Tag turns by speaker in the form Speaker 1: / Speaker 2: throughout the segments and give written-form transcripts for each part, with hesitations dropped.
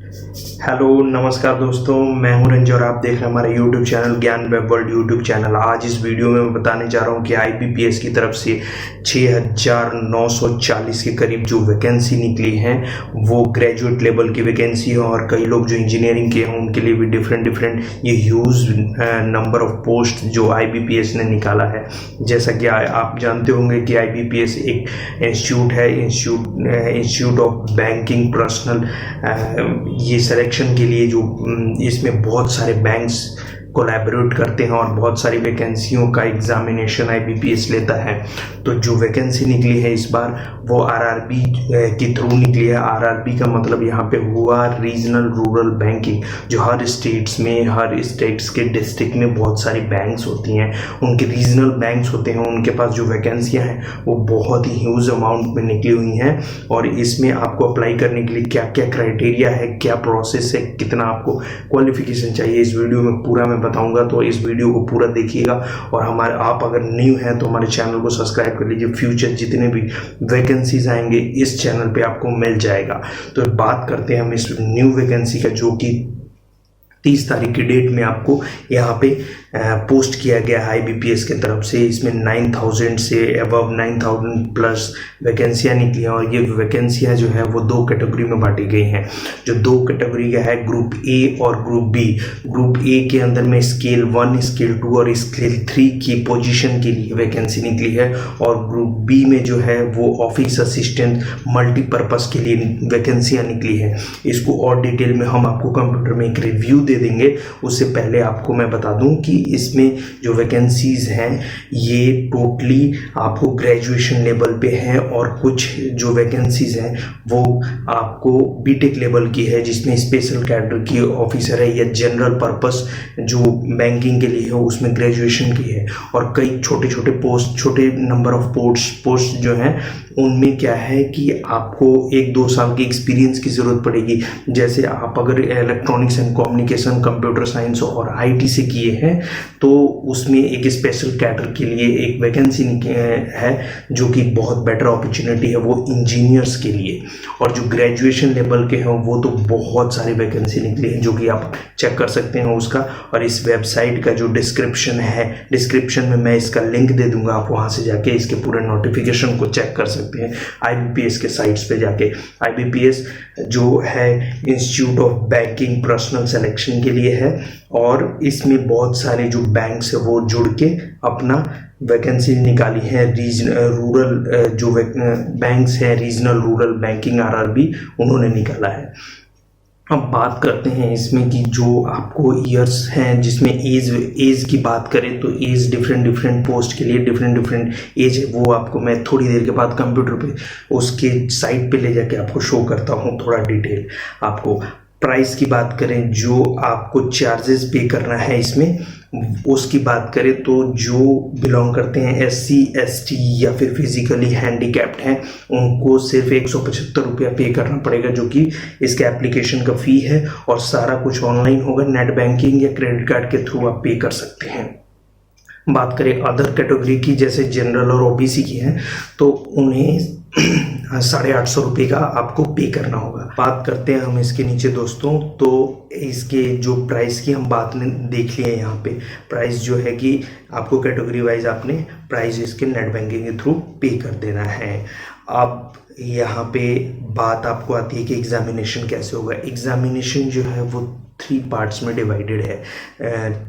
Speaker 1: Hello नमस्कार दोस्तों, मैं हूं रंजन और आप देख रहे हैं हमारा यूट्यूब चैनल ज्ञान वेब वर्ल्ड यूट्यूब चैनल। आज इस वीडियो में मैं बताने जा रहा हूं कि आईबीपीएस की तरफ से 6,940 के करीब जो वैकेंसी निकली हैं वो ग्रेजुएट लेवल की वैकेंसी है और कई लोग जो इंजीनियरिंग के हैं उनके लिए भी डिफरेंट ये ह्यूज नंबर ऑफ पोस्ट जो आईबीपीएस ने निकाला है। जैसा कि आप जानते होंगे कि आईबीपीएस एक इंस्टीट्यूट है, इंस्टीट्यूट ऑफ बैंकिंग पर्सनल। ये सिलेक्शन के लिए जो इसमें बहुत सारे बैंक्स कोलैबोरेट करते हैं और बहुत सारी वैकेंसियों का एग्जामिनेशन आईबीपीएस लेता है। तो जो वैकेंसी निकली है इस बार वो आरआरबी के थ्रू निकली है। आरआरबी का मतलब यहाँ पे हुआ रीजनल रूरल बैंकिंग, जो हर स्टेट्स के डिस्ट्रिक्ट में बहुत सारी बैंक्स होती हैं, उनके रीजनल बैंक्स होते हैं, उनके पास जो वैकेंसियाँ हैं वो बहुत ही ह्यूज अमाउंट में निकली हुई हैं। और इसमें आपको अप्लाई करने के लिए क्या क्या क्राइटेरिया है, क्या प्रोसेस है, कितना आपको क्वालिफिकेशन चाहिए, इस वीडियो में पूरा मैं बताऊंगा। तो इस वीडियो को पूरा देखिएगा और आप अगर न्यू हैं तो हमारे चैनल को सब्सक्राइब कर लीजिए। फ्यूचर जितने भी वैकेंसीज आएंगे इस चैनल पे आपको मिल जाएगा। तो बात करते हैं हम इस न्यू वैकेंसी का, जो कि 30 तारीख की डेट में आपको यहाँ पे पोस्ट किया गया है आईबीपीएस की तरफ से। इसमें 9,000 से अबव 9,000 प्लस वैकेंसियाँ निकली हैं और ये वैकेंसियाँ जो है वो दो कैटेगरी में बांटी गई हैं। जो दो कैटेगरी का है, ग्रुप ए और ग्रुप बी। ग्रुप ए के अंदर में स्केल 1, स्केल 2 और स्केल 3 की पोजीशन के लिए वैकेंसी निकली है और ग्रुप बी में जो है वो ऑफिस असिस्टेंट मल्टीपर्पज़ के लिए वैकेंसियाँ निकली है। इसको और डिटेल में हम आपको कंप्यूटर में एक रिव्यू दे देंगे। उससे पहले आपको मैं बता दूं कि इसमें जो वैकेंसीज हैं ये टोटली आपको ग्रेजुएशन लेवल पे हैं और कुछ जो वैकेंसीज हैं वो आपको बीटेक लेवल की है, जिसमें स्पेशल कैडर की ऑफिसर है या जनरल पर्पस जो बैंकिंग के लिए है उसमें ग्रेजुएशन की है। और कई छोटे छोटे पोस्ट, छोटे नंबर ऑफ पोस्ट जो हैं उनमें क्या है कि आपको 1-2 साल की एक्सपीरियंस की ज़रूरत पड़ेगी। जैसे आप अगर electronics and communication, computer science और आईटी से किए हैं तो उसमें एक स्पेशल कैडर के लिए एक वैकेंसी है जो कि बहुत बेटर अपॉर्चुनिटी है, वो इंजीनियर्स के लिए। और जो ग्रेजुएशन लेवल के हैं वो तो बहुत सारी वैकेंसी निकली है जो कि आप चेक कर सकते हैं उसका। और इस वेबसाइट का जो डिस्क्रिप्शन में मैं इसका लिंक दे दूंगा, आप वहाँ से जाके इसके पूरे नोटिफिकेशन को चेक कर सकते हैं आईबीपीएस के साइट्स पे जाके। आईबीपीएस जो है institute of banking personal selection के लिए है और इसमें बहुत सारे जो बैंक्स है वो जुड़ के अपना वैकेंसी निकाली है। रूरल जो बैंक्स हैं, रीजनल रूरल बैंकिंग आरआरबी, उन्होंने निकाला है। अब बात करते हैं इसमें कि जो आपको ईयर्स हैं, जिसमें एज की बात करें तो एज डिफरेंट पोस्ट के लिए डिफरेंट एज है, वो आपको मैं थोड़ी देर के बाद कंप्यूटर पे उसके साइट पे ले जाके आपको शो करता हूँ थोड़ा डिटेल आपको। प्राइस की बात करें, जो आपको चार्जेस पे करना है इसमें, उसकी बात करें तो जो बिलोंग करते हैं एससी एसटी या फिर फिजिकली हैंडीकैप्ड हैं उनको सिर्फ 175 रुपया पे करना पड़ेगा, जो कि इसके एप्लीकेशन का फ़ी है। और सारा कुछ ऑनलाइन होगा, नेट बैंकिंग या क्रेडिट कार्ड के थ्रू आप पे कर सकते हैं। बात करें अदर कैटेगरी की, जैसे जनरल और ओबीसी की हैं, तो उन्हें 850 रुपये का आपको पे करना होगा। बात करते हैं हम इसके नीचे दोस्तों, तो इसके जो प्राइस की हम बात ने देख लिया है। यहाँ पे प्राइस जो है कि आपको कैटेगरी वाइज आपने प्राइस इसके नेट बैंकिंग के थ्रू पे कर देना है। अब यहाँ पे बात आपको आती है कि एग्जामिनेशन कैसे होगा। एग्जामिनेशन जो है वो 3 पार्ट्स में डिवाइडेड है।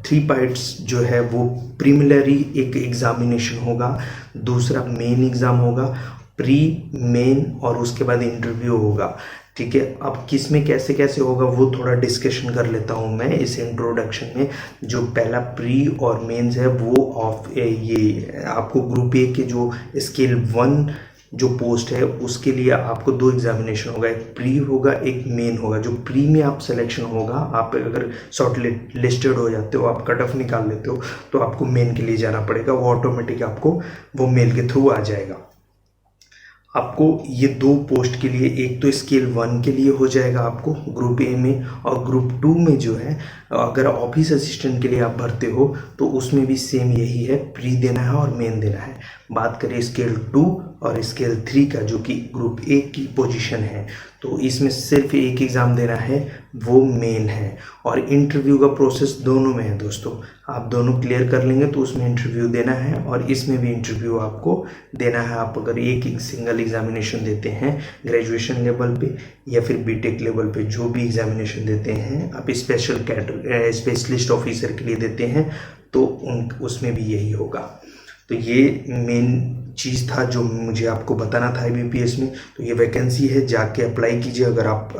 Speaker 1: 3 पार्ट्स जो है वो प्रीलिमिनरी एक एग्जामिनेशन होगा, दूसरा मेन एग्ज़ाम होगा, प्री मेन और उसके बाद इंटरव्यू होगा। ठीक है, अब किस में कैसे कैसे होगा वो थोड़ा डिस्कशन कर लेता हूँ मैं इस इंट्रोडक्शन में। जो पहला प्री और मेंस है वो ये आपको ग्रुप ए के जो स्केल 1 जो पोस्ट है उसके लिए आपको 2 एग्जामिनेशन होगा, एक प्री होगा एक मेन होगा। जो प्री में आप सिलेक्शन होगा, आप अगर शॉर्ट लिस्टेड हो जाते हो, आप कट ऑफ निकाल लेते हो, तो आपको मेन के लिए जाना पड़ेगा। वो ऑटोमेटिक आपको वो मेल के थ्रू आ जाएगा। आपको ये 2 पोस्ट के लिए, एक तो स्केल 1 के लिए हो जाएगा आपको ग्रुप ए में, और ग्रुप 2 में जो है अगर ऑफिस असिस्टेंट के लिए आप भरते हो तो उसमें भी सेम यही है, प्री देना है और मेन देना है। बात करें स्केल 2 और स्केल 3 का, जो कि ग्रुप ए की पोजीशन है, तो इसमें सिर्फ एक एग्ज़ाम देना है, वो मेन है। और इंटरव्यू का प्रोसेस दोनों में है दोस्तों, आप दोनों क्लियर कर लेंगे तो उसमें इंटरव्यू देना है और इसमें भी इंटरव्यू आपको देना है। आप अगर एक सिंगल एग्जामिनेशन देते हैं ग्रेजुएशन लेवल पे या फिर बीटेक लेवल पे, जो भी एग्जामिनेशन देते हैं आप स्पेशलिस्ट ऑफिसर के लिए देते हैं, तो उसमें भी यही होगा। तो ये मेन चीज़ था जो मुझे आपको बताना था IBPS में। तो ये वैकेंसी है, जाके अप्लाई कीजिए। अगर आप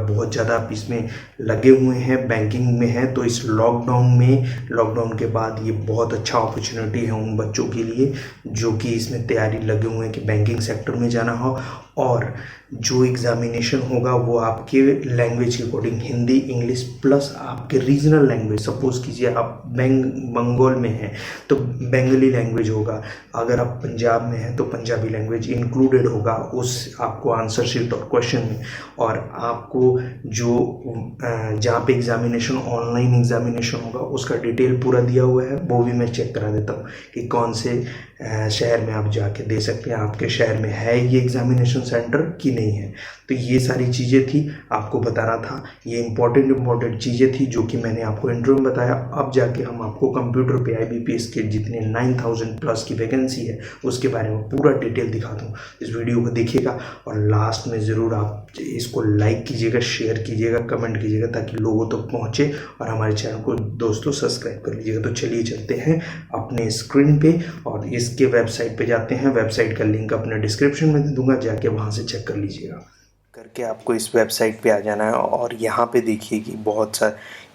Speaker 1: बहुत ज़्यादा आप इसमें लगे हुए हैं, बैंकिंग में हैं, तो इस लॉकडाउन के बाद ये बहुत अच्छा अपॉर्चुनिटी है उन बच्चों के लिए जो कि इसमें तैयारी लगे हुए हैं कि बैंकिंग सेक्टर में जाना हो। और जो एग्ज़ामिनेशन होगा वो आपके लैंग्वेज के अकॉर्डिंग, हिंदी, इंग्लिश प्लस आपके रीजनल लैंग्वेज, सपोज़ कीजिए आप बंगाल में हैं तो बंगाली लैंग्वेज होगा, अगर आप पंजाब में हैं तो पंजाबी लैंग्वेज इंक्लूडेड होगा उस आपको आंसर शीट और क्वेश्चन में। और आपको जो जहाँ पे एग्ज़ामिनेशन, ऑनलाइन एग्ज़ामिनेशन होगा, उसका डिटेल पूरा दिया हुआ है, वो भी मैं चेक करा देता हूँ कि कौन से शहर में आप जाके दे सकते हैं, आपके शहर में है ये एग्ज़ामिनेशन सेंटर कि नहीं है। तो ये सारी चीज़ें थी, आपको बताना था, ये इंपॉर्टेंट चीज़ें थी जो कि मैंने आपको इंट्रो में बताया। अब जाके हम आपको कंप्यूटर पे IBPS के जितने 9000 प्लस की वैकेंसी है उसके बारे में पूरा डिटेल दिखा दूँ। इस वीडियो को देखिएगा और लास्ट में ज़रूर आप इसको लाइक कीजिएगा, शेयर कीजिएगा, कमेंट कीजिएगा ताकि लोगों तक पहुँचे, और हमारे चैनल को दोस्तों सब्सक्राइब कर लीजिएगा। तो चलिए चलते हैं अपने स्क्रीन पे और इसके वेबसाइट पे जाते हैं। वेबसाइट का लिंक अपने डिस्क्रिप्शन में दे दूंगा, जाके वहाँ से चेक कर लीजिएगा। करके आपको इस वेबसाइट पे आ जाना है और यहाँ पे देखिए कि बहुत सा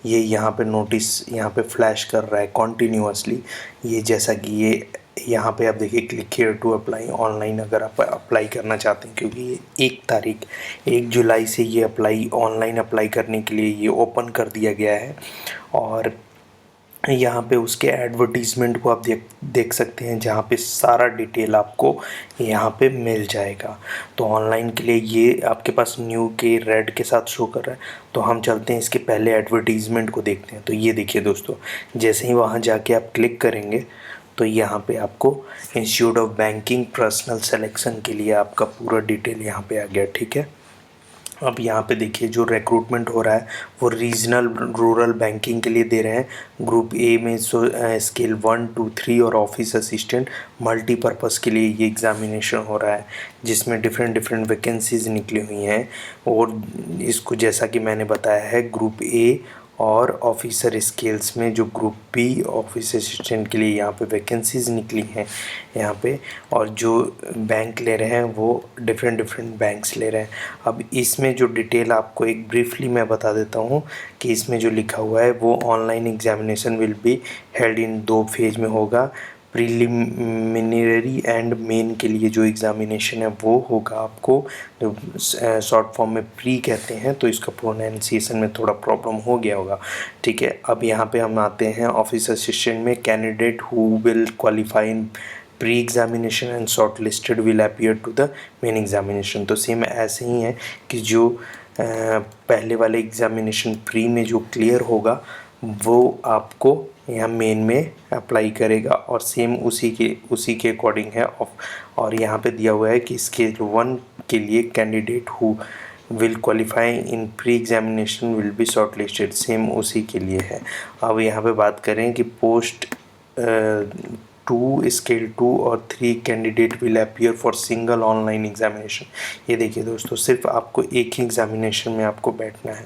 Speaker 1: ये यहाँ पे नोटिस यहाँ पे फ्लैश कर रहा है कॉन्टीन्यूअसली। ये जैसा कि ये यहाँ पे आप देखिए click here to apply online, अगर आप अप्लाई करना चाहते हैं, क्योंकि ये 1 जुलाई से ये ऑनलाइन अप्लाई करने के लिए ये ओपन कर दिया गया है। और यहाँ पे उसके एडवर्टीज़मेंट को आप देख सकते हैं, जहाँ पे सारा डिटेल आपको यहाँ पे मिल जाएगा। तो ऑनलाइन के लिए ये आपके पास न्यू के रेड के साथ शो कर रहा है। तो हम चलते हैं इसके पहले एडवर्टीज़मेंट को देखते हैं। तो ये देखिए दोस्तों, जैसे ही वहाँ जाके आप क्लिक करेंगे तो यहाँ पे आपको institute of banking personal selection के लिए आपका पूरा डिटेल यहाँ पे आ गया, ठीक है। अब यहाँ पे देखिए जो रिक्रूटमेंट हो रहा है वो रीजनल रूरल बैंकिंग के लिए दे रहे हैं। ग्रुप ए में स्केल 1, 2, 3 और ऑफिस असिस्टेंट मल्टीपर्पज़ के लिए ये एग्ज़ामिनेशन हो रहा है, जिसमें डिफरेंट वैकेंसीज़ निकली हुई हैं। और इसको जैसा कि मैंने बताया है, ग्रुप ए और ऑफिसर स्केल्स में जो ग्रुप बी ऑफिस असिस्टेंट के लिए यहाँ पे वैकेंसीज़ निकली हैं यहाँ पे। और जो बैंक ले रहे हैं वो डिफरेंट बैंक्स ले रहे हैं। अब इसमें जो डिटेल आपको एक ब्रीफली मैं बता देता हूँ कि इसमें जो लिखा हुआ है वो online examination will be held in 2 phase में होगा। प्रीलिमिनरी एंड मेन के लिए जो एग्ज़ामिनेशन है वो होगा आपको, जो शॉर्ट फॉर्म में प्री कहते हैं, तो इसका प्रोनाउंसिएशन में थोड़ा प्रॉब्लम हो गया होगा, ठीक है। अब यहाँ पे हम आते हैं ऑफिस असिस्टेंट में। Candidate who will qualify in pre examination and shortlisted will appear to the main examination. तो सेम ऐसे ही है कि जो पहले वाले एग्जामिनेशन प्री में जो क्लियर होगा वो आपको यहाँ मेन में अप्लाई करेगा, और सेम उसी के अकॉर्डिंग है। और यहाँ पे दिया हुआ है कि स्केल 1 के लिए candidate who will qualify in pre examination will be short listed, same उसी के लिए है। अब यहाँ पे बात करें कि पोस्ट 2 स्केल 2 और 3 candidate will appear for single online examination. ये देखिए दोस्तों, सिर्फ आपको एक ही एग्जामिनेशन में आपको बैठना है,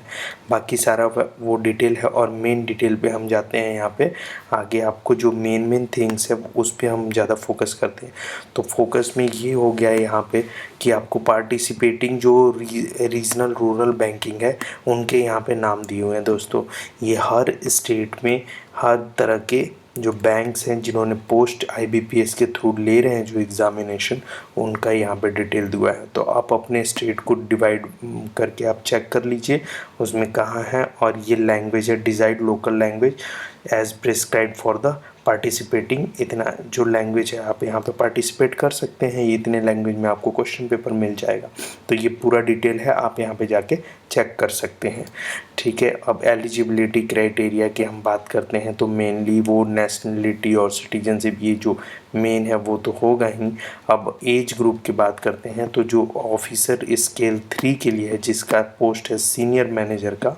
Speaker 1: बाकी सारा वो डिटेल है। और मेन डिटेल पे हम जाते हैं यहाँ पे आगे। आपको जो मेन थिंग्स है उस पर हम ज़्यादा फोकस करते हैं। तो फोकस में ये हो गया है यहाँ पे कि आपको पार्टिसिपेटिंग जो रीजनल रूरल बैंकिंग है उनके यहाँ पे नाम दिए हुए हैं दोस्तों। ये हर स्टेट में हर तरह के जो बैंक्स हैं जिन्होंने पोस्ट IBPS के थ्रू ले रहे हैं जो एग्ज़ामिनेशन, उनका यहाँ पे डिटेल दिया है। तो आप अपने स्टेट को डिवाइड करके आप चेक कर लीजिए उसमें कहाँ है। और ये लैंग्वेज है decided local language as prescribe for the participating, इतना जो लैंग्वेज है आप यहाँ पे पार्टिसिपेट कर सकते हैं, ये इतने लैंग्वेज में आपको क्वेश्चन पेपर मिल जाएगा। तो ये पूरा डिटेल है, आप यहाँ पे जाके चेक कर सकते हैं। ठीक है, अब एलिजिबिलिटी क्राइटेरिया की हम बात करते हैं तो मेनली वो नेशनलिटी और सिटीजनशिप, ये जो मेन है वो तो होगा ही। अब एज ग्रुप की बात करते हैं तो जो ऑफिसर स्केल 3 के लिए है, जिसका पोस्ट है सीनियर मैनेजर का,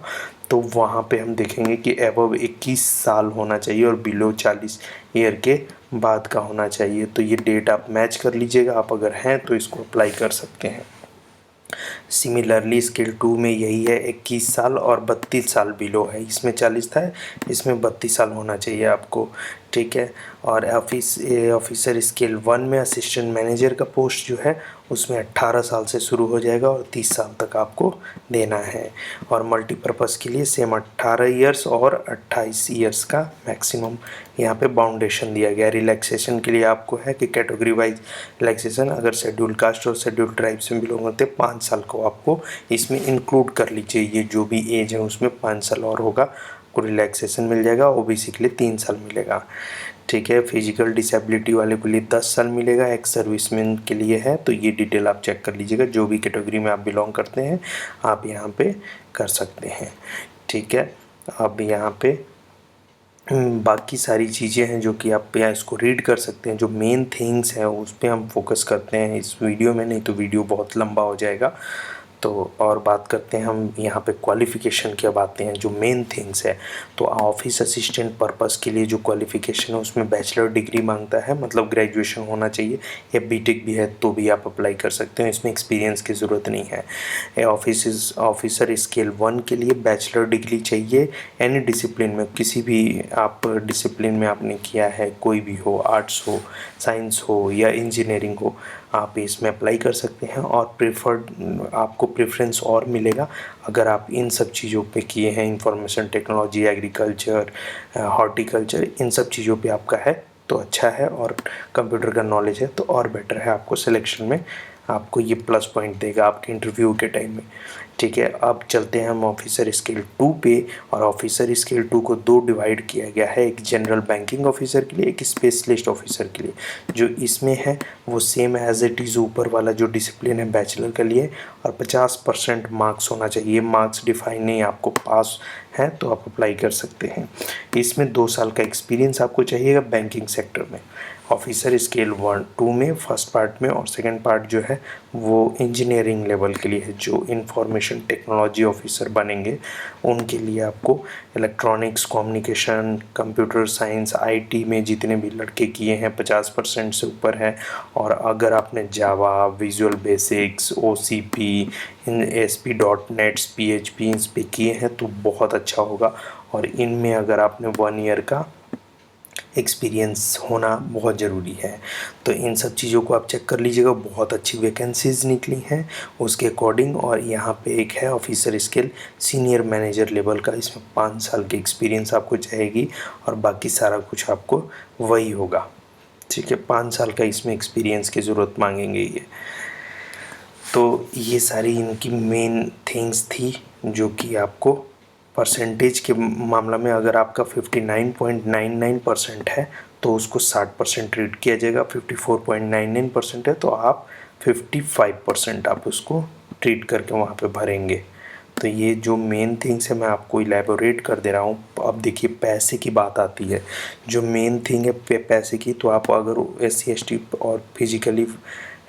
Speaker 1: तो वहाँ पे हम देखेंगे कि एबव 21 साल होना चाहिए और बिलो 40 ईयर के बाद का होना चाहिए। तो ये डेट आप मैच कर लीजिएगा, आप अगर हैं तो इसको अप्लाई कर सकते हैं। सिमिलरली स्केल 2 में यही है, 21 साल और 32 साल बिलो है, इसमें 40 था, इसमें 32 साल होना चाहिए आपको। ठीक है, और ऑफिसर स्केल 1 में असिस्टेंट मैनेजर का पोस्ट जो है उसमें 18 साल से शुरू हो जाएगा और 30 साल तक आपको देना है। और मल्टीपर्पज़ के लिए सेम 18 ईयर्स और 28 ईयर्स का मैक्सिमम यहाँ पे बाउंडेशन दिया गया। रिलैक्सेशन के लिए आपको है कि कैटेगरी वाइज रिलैक्सेशन, अगर शेड्यूल कास्ट और शेड्यूल ट्राइब से बिलोंग होते 5 साल को आपको इसमें इंक्लूड कर लीजिए, ये जो भी एज है उसमें 5 साल और होगा, को रिलैक्सेशन मिल जाएगा। ओबीसी के लिए 3 साल मिलेगा। ठीक है, फिजिकल डिसेबिलिटी वाले के लिए 10 साल मिलेगा, एक्स सर्विसमैन के लिए है। तो ये डिटेल आप चेक कर लीजिएगा, जो भी कैटेगरी में आप बिलोंग करते हैं आप यहाँ पे कर सकते हैं। ठीक है, अब यहाँ पे बाकी सारी चीज़ें हैं जो कि आप यहाँ इसको रीड कर सकते हैं। जो मेन थिंग्स हैं उस पर हम फोकस करते हैं इस वीडियो में, नहीं तो वीडियो बहुत लंबा हो जाएगा। तो और बात करते हैं हम यहाँ पे क्वालिफ़िकेशन की, अब आते हैं जो मेन थिंग्स है। तो ऑफिस असिस्टेंट पर्पस के लिए जो क्वालिफ़िकेशन है उसमें बैचलर डिग्री मांगता है, मतलब ग्रेजुएशन होना चाहिए, या बीटेक भी है तो भी आप अप्लाई कर सकते हैं, इसमें एक्सपीरियंस की ज़रूरत नहीं है। ऑफिसर स्केल 1 के लिए बैचलर डिग्री चाहिए, एनी डिसिप्लिन में, किसी भी आप डिसिप्लिन में आपने किया है, कोई भी हो, आर्ट्स हो, साइंस हो या इंजीनियरिंग हो, आप इसमें अप्लाई कर सकते हैं। और प्रेफर्ड आपको प्रेफरेंस और मिलेगा अगर आप इन सब चीज़ों पे किए हैं, इंफॉर्मेशन टेक्नोलॉजी, एग्रीकल्चर, हॉर्टिकल्चर, इन सब चीज़ों पे आपका है तो अच्छा है, और कंप्यूटर का नॉलेज है तो और बेटर है, आपको सिलेक्शन में आपको ये प्लस पॉइंट देगा आपके इंटरव्यू के टाइम में। ठीक है, अब चलते हैं हम ऑफिसर स्केल 2 पे। और ऑफिसर स्केल 2 को 2 डिवाइड किया गया है, एक जनरल बैंकिंग ऑफिसर के लिए, एक स्पेशलिस्ट ऑफिसर के लिए। जो इसमें है वो सेम एज इट इज़ ऊपर वाला जो डिसिप्लिन है बैचलर के लिए, और 50% मार्क्स होना चाहिए। मार्क्स डिफाइन नहीं, आपको पास है तो आप अप्लाई कर सकते हैं। इसमें 2 साल का एक्सपीरियंस आपको चाहिएगा बैंकिंग सेक्टर में। ऑफिसर स्केल 1-2 में फर्स्ट पार्ट में, और सेकंड पार्ट जो है वो इंजीनियरिंग लेवल के लिए है। जो इंफॉर्मेशन टेक्नोलॉजी ऑफिसर बनेंगे उनके लिए आपको electronics, communication, computer science, IT में जितने भी लड़के किए हैं 50% से ऊपर है। और अगर आपने Java, visual basics, OCP, ASP.NET, PHP इस पे किए हैं तो बहुत अच्छा होगा। और इनमें अगर आपने 1 ईयर का एक्सपीरियंस होना बहुत ज़रूरी है। तो इन सब चीज़ों को आप चेक कर लीजिएगा, बहुत अच्छी वैकेंसीज़ निकली हैं उसके अकॉर्डिंग। और यहाँ पे एक है officer scale senior manager level का, इसमें 5 साल की एक्सपीरियंस आपको चाहिएगी और बाकी सारा कुछ आपको वही होगा। ठीक है, 5 साल का इसमें एक्सपीरियंस की ज़रूरत मांगेंगे ये। तो ये सारी इनकी मेन थिंग्स थी जो कि आपको परसेंटेज के मामला में, अगर आपका 59.99% है तो उसको 60% ट्रीट किया जाएगा, 54.99% है तो आप 55% आप उसको ट्रीट करके वहाँ पे भरेंगे। तो ये जो मेन थिंग्स है मैं आपको इलेबोरेट कर दे रहा हूँ। अब देखिए पैसे की बात आती है, जो मेन थिंग है पैसे की, तो आप अगर SC ST और फिजिकली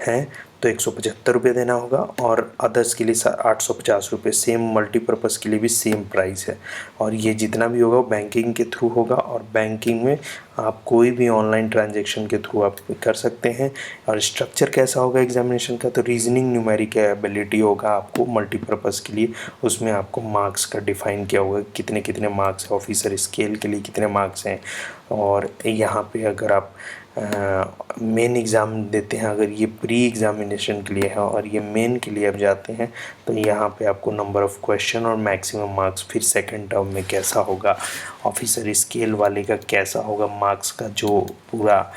Speaker 1: हैं तो 175 रुपये देना होगा, और अदर्स के लिए 850 रुपये। सेम मल्टीपर्पज़ के लिए भी सेम प्राइस है। और ये जितना भी होगा वो बैंकिंग के थ्रू होगा, और बैंकिंग में आप कोई भी ऑनलाइन ट्रांजैक्शन के थ्रू आप कर सकते हैं। और स्ट्रक्चर कैसा होगा एग्जामिनेशन का, तो रीजनिंग, न्यूमेरिक एबिलिटी होगा आपको मल्टीपर्पज़ के लिए। उसमें आपको मार्क्स का डिफ़ाइन किया होगा, कितने कितने मार्क्स है, ऑफिसर स्केल के लिए कितने मार्क्स हैं। और यहाँ पे अगर आप मेन एग्ज़ाम देते हैं, अगर ये प्री एग्ज़ामिनेशन के लिए है और ये मेन के लिए आप जाते हैं, तो यहाँ पे आपको नंबर ऑफ़ क्वेश्चन और मैक्सिमम मार्क्स फिर सेकंड टर्म में कैसा होगा, ऑफिसर स्केल वाले का कैसा होगा मार्क्स का, जो पूरा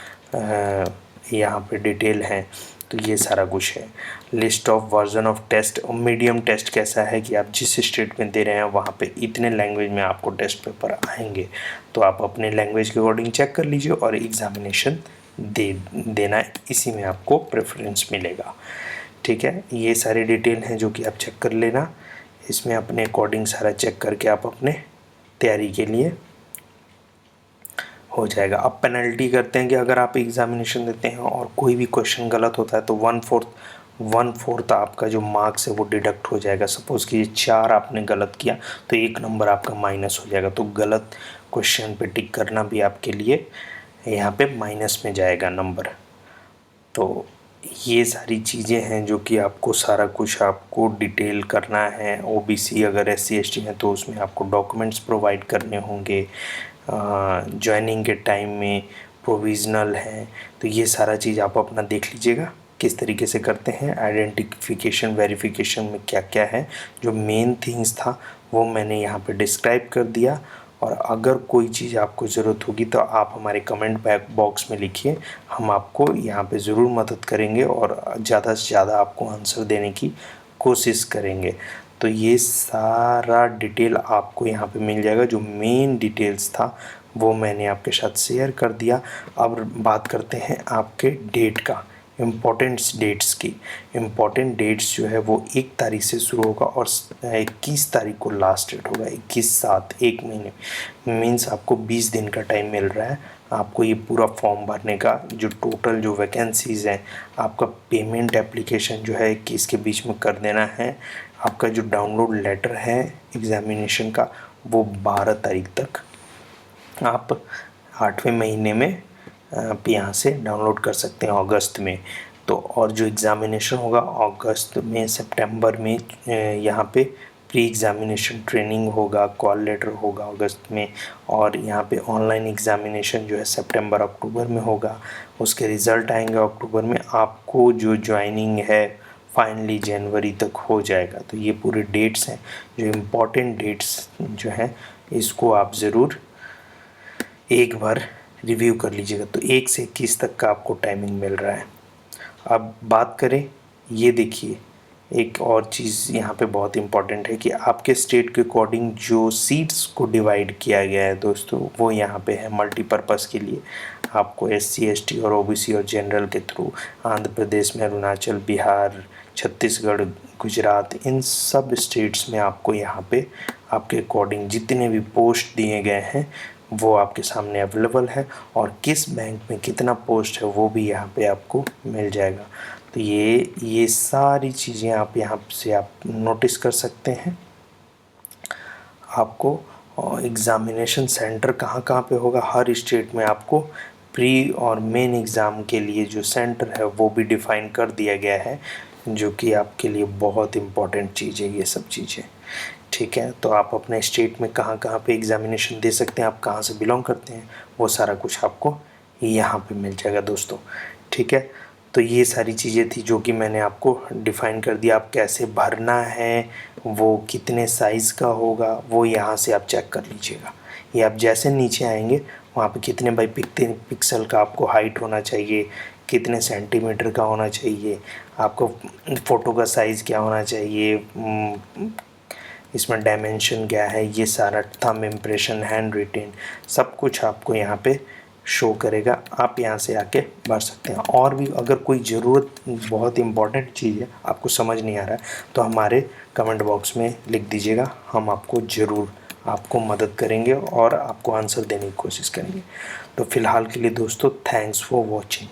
Speaker 1: यहाँ पे डिटेल है तो ये सारा कुछ है। List of version of test. और मीडियम टेस्ट कैसा है कि आप जिस स्टेट में दे रहे हैं वहाँ पे इतने लैंग्वेज में आपको टेस्ट पेपर आएंगे, तो आप अपने लैंग्वेज के अकॉर्डिंग चेक कर लीजिए और एग्ज़ामिनेशन देना, इसी में आपको प्रेफरेंस मिलेगा। ठीक है, ये सारी डिटेल हैं जो कि आप चेक कर लेना, इसमें अपने अकॉर्डिंग सारा चेक करके आप अपने तैयारी के लिए हो जाएगा। अब पेनल्टी करते हैं कि अगर आप एग्ज़ामिनेशन देते हैं और कोई भी क्वेश्चन गलत होता है तो 1/4 आपका जो मार्क्स है वो डिडक्ट हो जाएगा। सपोज़ कि 4 आपने गलत किया तो 1 नंबर आपका माइनस हो जाएगा। तो गलत क्वेश्चन पे टिक करना भी आपके लिए यहाँ पे माइनस में जाएगा नंबर। तो ये सारी चीज़ें हैं जो कि आपको सारा कुछ आपको डिटेल करना है। ओबीसी अगर SC ST है तो उसमें आपको डॉक्यूमेंट्स प्रोवाइड करने होंगे। जॉइनिंग के टाइम में प्रोविज़नल है, तो ये सारा चीज़ आप अपना देख लीजिएगा किस तरीके से करते हैं। आइडेंटिफिकेशन वेरिफिकेशन में क्या क्या है, जो मेन थिंग्स था वो मैंने यहाँ पे डिस्क्राइब कर दिया। और अगर कोई चीज़ आपको ज़रूरत होगी तो आप हमारे कमेंट बॉक्स में लिखिए, हम आपको यहाँ पे ज़रूर मदद करेंगे और ज़्यादा से ज़्यादा आपको आंसर देने की कोशिश करेंगे। तो ये सारा डिटेल आपको यहाँ पे मिल जाएगा। जो मेन डिटेल्स था वो मैंने आपके साथ शेयर कर दिया। अब बात करते हैं आपके डेट का, इम्पॉर्टेंट्स डेट्स की। इम्पॉर्टेंट डेट्स जो है वो 1 तारीख से शुरू होगा और 21 तारीख को लास्ट डेट होगा। 21/7 1 महीने मीन्स आपको 20 दिन का टाइम मिल रहा है आपको ये पूरा फॉर्म भरने का। जो टोटल जो वैकेंसीज़ हैं, आपका पेमेंट एप्लीकेशन जो है कि इसके बीच में कर देना है। आपका जो डाउनलोड लेटर है एग्ज़ामिनेशन का वो 12 तारीख तक आप 8वें महीने में आप यहाँ से डाउनलोड कर सकते हैं अगस्त में। तो और जो एग्ज़ामिनेशन होगा अगस्त में, सितंबर में यहाँ पे प्री एग्ज़ामिनेशन ट्रेनिंग होगा, कॉल लेटर होगा अगस्त में। और यहाँ पे ऑनलाइन एग्ज़ामिनेशन जो है सितंबर अक्टूबर में होगा। उसके रिज़ल्ट आएंगे अक्टूबर में। आपको जो ज्वाइनिंग है फाइनली जनवरी तक हो जाएगा। तो ये पूरे डेट्स हैं, जो इम्पोर्टेंट डेट्स जो हैं इसको आप ज़रूर एक बार रिव्यू कर लीजिएगा। तो 1 से 21 तक का आपको टाइमिंग मिल रहा है। अब बात करें, ये देखिए एक और चीज़ यहाँ पे बहुत इम्पॉर्टेंट है कि आपके स्टेट के अकॉर्डिंग जो सीट्स को डिवाइड किया गया है दोस्तों, वो यहाँ पे है मल्टीपर्पज़ के लिए। आपको SC ST और OBC और जनरल के थ्रू आंध्र प्रदेश में, अरुणाचल, बिहार, छत्तीसगढ़, गुजरात, इन सब स्टेट्स में आपको यहाँ पे आपके अकॉर्डिंग जितने भी पोस्ट दिए गए हैं वो आपके सामने अवेलेबल है। और किस बैंक में कितना पोस्ट है वो भी यहाँ पे आपको मिल जाएगा। तो ये सारी चीज़ें आप यहाँ से आप नोटिस कर सकते हैं। आपको एग्ज़ामिनेशन सेंटर कहाँ पे होगा, हर स्टेट में आपको प्री और मेन एग्ज़ाम के लिए जो सेंटर है वो भी डिफ़ाइन कर दिया गया है, जो कि आपके लिए बहुत इम्पॉर्टेंट चीज़ है ये सब चीज़ें। ठीक है, तो आप अपने स्टेट में कहाँ पे एग्ज़ामिनेशन दे सकते हैं, आप कहाँ से बिलोंग करते हैं, वो सारा कुछ आपको यहाँ पे मिल जाएगा दोस्तों। ठीक है, तो ये सारी चीज़ें थी जो कि मैंने आपको डिफ़ाइन कर दिया। आप कैसे भरना है, वो कितने साइज़ का होगा, वो यहाँ से आप चेक कर लीजिएगा। ये आप जैसे नीचे आएंगे वहाँ पे कितने बाई पिक्सल का आपको हाइट होना चाहिए, कितने सेंटीमीटर का होना चाहिए, आपको फ़ोटो का साइज़ क्या होना चाहिए, इसमें डायमेंशन क्या है, ये सारा थंब इम्प्रेशन, हैंड रिटेन, सब कुछ आपको यहाँ पे शो करेगा। आप यहाँ से आके भर सकते हैं। और भी अगर कोई ज़रूरत, बहुत इम्पॉर्टेंट चीज़ है, आपको समझ नहीं आ रहा है तो हमारे कमेंट बॉक्स में लिख दीजिएगा, हम आपको ज़रूर आपको मदद करेंगे और आपको आंसर देने की कोशिश करेंगे। तो फ़िलहाल के लिए दोस्तों थैंक्स फॉर वॉचिंग।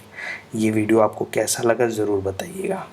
Speaker 1: ये वीडियो आपको कैसा लगा ज़रूर बताइएगा।